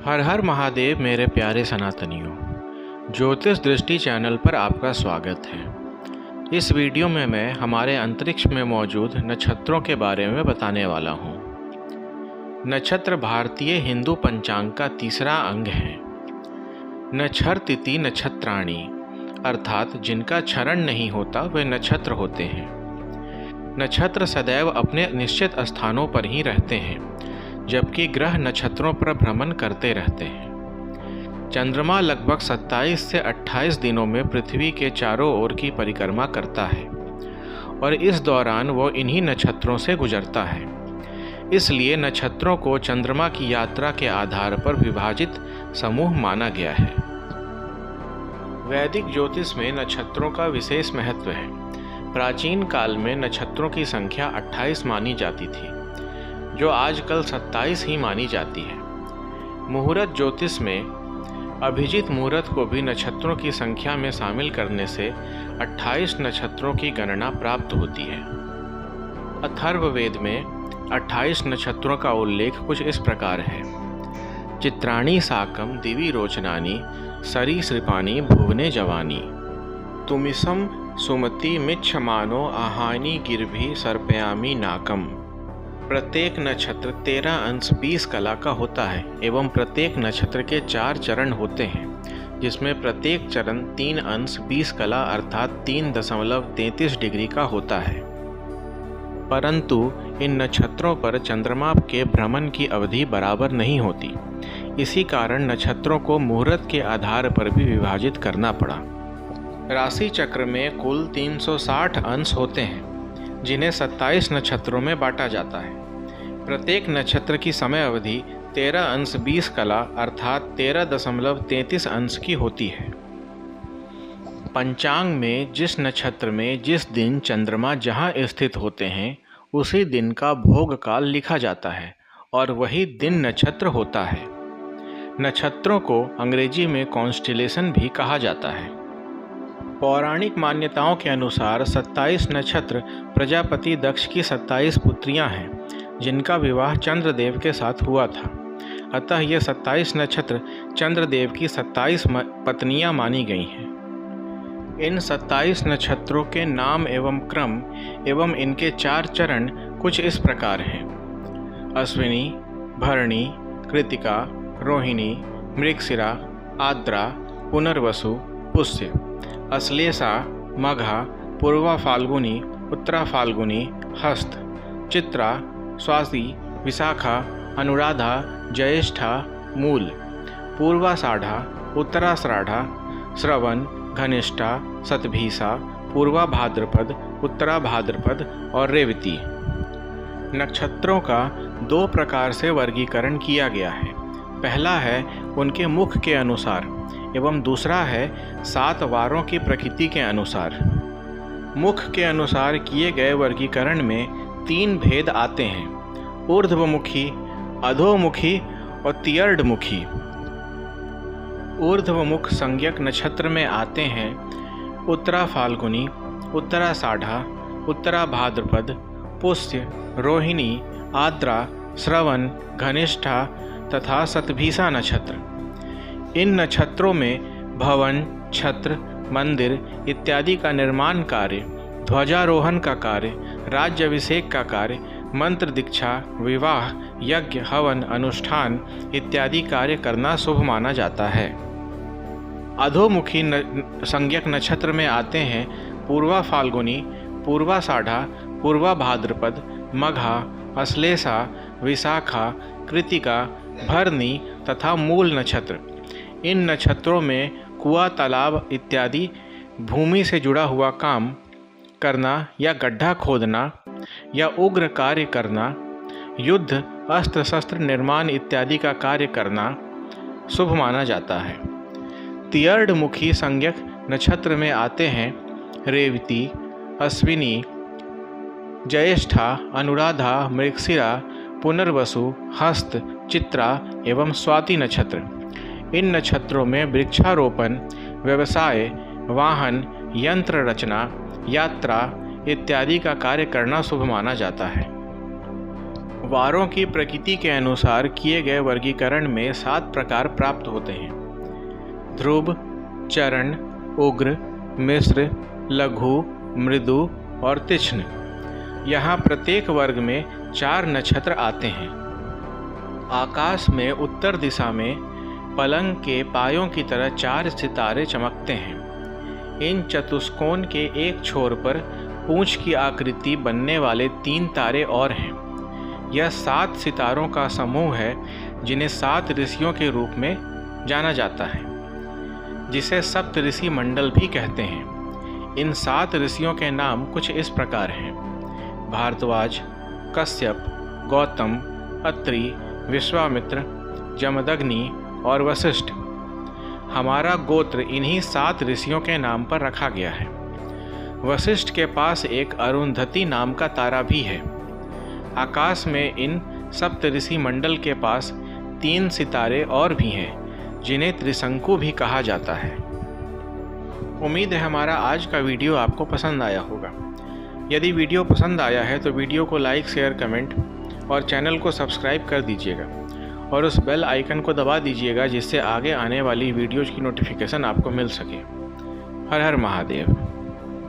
हर हर महादेव मेरे प्यारे सनातनियों, ज्योतिष दृष्टि चैनल पर आपका स्वागत है। इस वीडियो में मैं हमारे अंतरिक्ष में मौजूद नक्षत्रों के बारे में बताने वाला हूँ। नक्षत्र भारतीय हिंदू पंचांग का तीसरा अंग है। नक्षत्रतिथि नक्षत्राणी अर्थात जिनका क्षरण नहीं होता वे नक्षत्र होते हैं। नक्षत्र सदैव अपने निश्चित स्थानों पर ही रहते हैं, जबकि ग्रह नक्षत्रों पर भ्रमण करते रहते हैं। चंद्रमा लगभग 27 से 28 दिनों में पृथ्वी के चारों ओर की परिक्रमा करता है और इस दौरान वो इन्हीं नक्षत्रों से गुजरता है। इसलिए नक्षत्रों को चंद्रमा की यात्रा के आधार पर विभाजित समूह माना गया है। वैदिक ज्योतिष में नक्षत्रों का विशेष महत्व है। प्राचीन काल में नक्षत्रों की संख्या 28 मानी जाती थी, जो आजकल 27 ही मानी जाती है। मुहूर्त ज्योतिष में अभिजीत मुहूर्त को भी नक्षत्रों की संख्या में शामिल करने से 28 नक्षत्रों की गणना प्राप्त होती है। अथर्ववेद में 28 नक्षत्रों का उल्लेख कुछ इस प्रकार है। चित्राणी साकम दिवि रोचनानी सरीसृपाणी भुवने जवानी तुमिसम सुमति मिच्छमानो आहानी गिरभि सर्पयामी नाकम। प्रत्येक नक्षत्र 13 अंश 20 कला का होता है एवं प्रत्येक नक्षत्र के 4 चरण होते हैं, जिसमें प्रत्येक चरण 3 अंश 20 कला अर्थात 3.33 डिग्री का होता है। परंतु इन नक्षत्रों पर चंद्रमा के भ्रमण की अवधि बराबर नहीं होती। इसी कारण नक्षत्रों को मुहूर्त के आधार पर भी विभाजित करना पड़ा। राशि चक्र में कुल 360 अंश होते हैं, जिन्हें 27 नक्षत्रों में बांटा जाता है। प्रत्येक नक्षत्र की समय अवधि 13 अंश 20 कला अर्थात 13.33 अंश की होती है। पंचांग में जिस नक्षत्र में जिस दिन चंद्रमा जहाँ स्थित होते हैं, उसी दिन का भोग काल लिखा जाता है और वही दिन नक्षत्र होता है। नक्षत्रों को अंग्रेजी में कॉन्स्टेलेशन भी कहा जाता है। पौराणिक मान्यताओं के अनुसार 27 नक्षत्र प्रजापति दक्ष की 27 पुत्रियां हैं, जिनका विवाह चंद्रदेव के साथ हुआ था। अतः ये 27 नक्षत्र चंद्रदेव की 27 पत्नियां मानी गई हैं। इन 27 नक्षत्रों के नाम एवं क्रम एवं इनके 4 चरण कुछ इस प्रकार हैं। अश्विनी, भरणी, कृतिका, रोहिणी, मृगशिरा, आद्रा, पुनर्वसु, पुष्य, अश्लेषा, मघा, पूर्वा फाल्गुनी, उत्तरा फाल्गुनी, हस्त, चित्रा, स्वाति, विशाखा, अनुराधा, ज्येष्ठा, मूल, पूर्वाषाढ़ा, उत्तराषाढ़ा, श्रवण, घनिष्ठा, शतभिषा, पूर्वा भाद्रपद, उत्तरा भाद्रपद और रेवती। नक्षत्रों का 2 प्रकार से वर्गीकरण किया गया है। पहला है उनके मुख के अनुसार एवं दूसरा है 7 वारों की प्रकृति के अनुसार। मुख के अनुसार किए गए वर्गीकरण में 3 भेद आते हैं: ऊर्ध्वमुखी, अधोमुखी और तियर्डमुखी। ऊर्ध्वमुख संज्ञक नक्षत्र में आते हैं उत्तरा फाल्गुनी, उत्तराषाढ़ा, उत्तरा भाद्रपद, पुष्य, रोहिणी, आद्रा, श्रवण, घनिष्ठा तथा शतभिषा नक्षत्र। इन नक्षत्रों में भवन, छत्र, मंदिर इत्यादि का निर्माण कार्य, ध्वजारोहण का कार्य, राज्याभिषेक का कार्य, मंत्र दीक्षा, विवाह, यज्ञ, हवन, अनुष्ठान इत्यादि कार्य करना शुभ माना जाता है। अधोमुखी संज्ञक नक्षत्र में आते हैं पूर्वा फाल्गुनी, पूर्वाषाढ़ा, पूर्वा भाद्रपद, मघा, अश्लेषा, विशाखा, कृतिका, भरणी तथा मूल नक्षत्र। इन नक्षत्रों में कुआं, तालाब इत्यादि भूमि से जुड़ा हुआ काम करना या गड्ढा खोदना या उग्र कार्य करना, युद्ध, अस्त्र शस्त्र निर्माण इत्यादि का कार्य करना शुभ माना जाता है। तियर्डमुखी संज्ञक नक्षत्र में आते हैं रेवती, अश्विनी, ज्येष्ठा, अनुराधा, मृगशिरा, पुनर्वसु, हस्त, चित्रा एवं स्वाति नक्षत्र। इन नक्षत्रों में वृक्षारोपण, व्यवसाय, वाहन, यंत्र रचना, यात्रा इत्यादि का कार्य करना शुभ माना जाता है। वारों की प्रकृति के अनुसार किए गए वर्गीकरण में 7 प्रकार प्राप्त होते हैं: ध्रुव, चरण, उग्र, मिश्र, लघु, मृदु और तीक्ष्ण। यहाँ प्रत्येक वर्ग में 4 नक्षत्र आते हैं। आकाश में उत्तर दिशा में पलंग के पायों की तरह 4 सितारे चमकते हैं। इन चतुष्कोण के एक छोर पर पूंछ की आकृति बनने वाले 3 तारे और हैं। यह 7 सितारों का समूह है, जिन्हें 7 ऋषियों के रूप में जाना जाता है, जिसे सप्तऋषि मंडल भी कहते हैं। इन 7 ऋषियों के नाम कुछ इस प्रकार हैं: भारद्वाज, कश्यप, गौतम, अत्रि, विश्वामित्र, जमदग्नि और वशिष्ठ। हमारा गोत्र इन्हीं 7 ऋषियों के नाम पर रखा गया है। वशिष्ठ के पास एक अरुंधति नाम का तारा भी है। आकाश में इन सप्तऋषि मंडल के पास 3 सितारे और भी हैं, जिन्हें त्रिशंकु भी कहा जाता है। उम्मीद है हमारा आज का वीडियो आपको पसंद आया होगा। यदि वीडियो पसंद आया है तो वीडियो को लाइक, शेयर, कमेंट और चैनल को सब्सक्राइब कर दीजिएगा और उस बेल आइकन को दबा दीजिएगा, जिससे आगे आने वाली वीडियोज़ की नोटिफिकेशन आपको मिल सके। हर हर महादेव।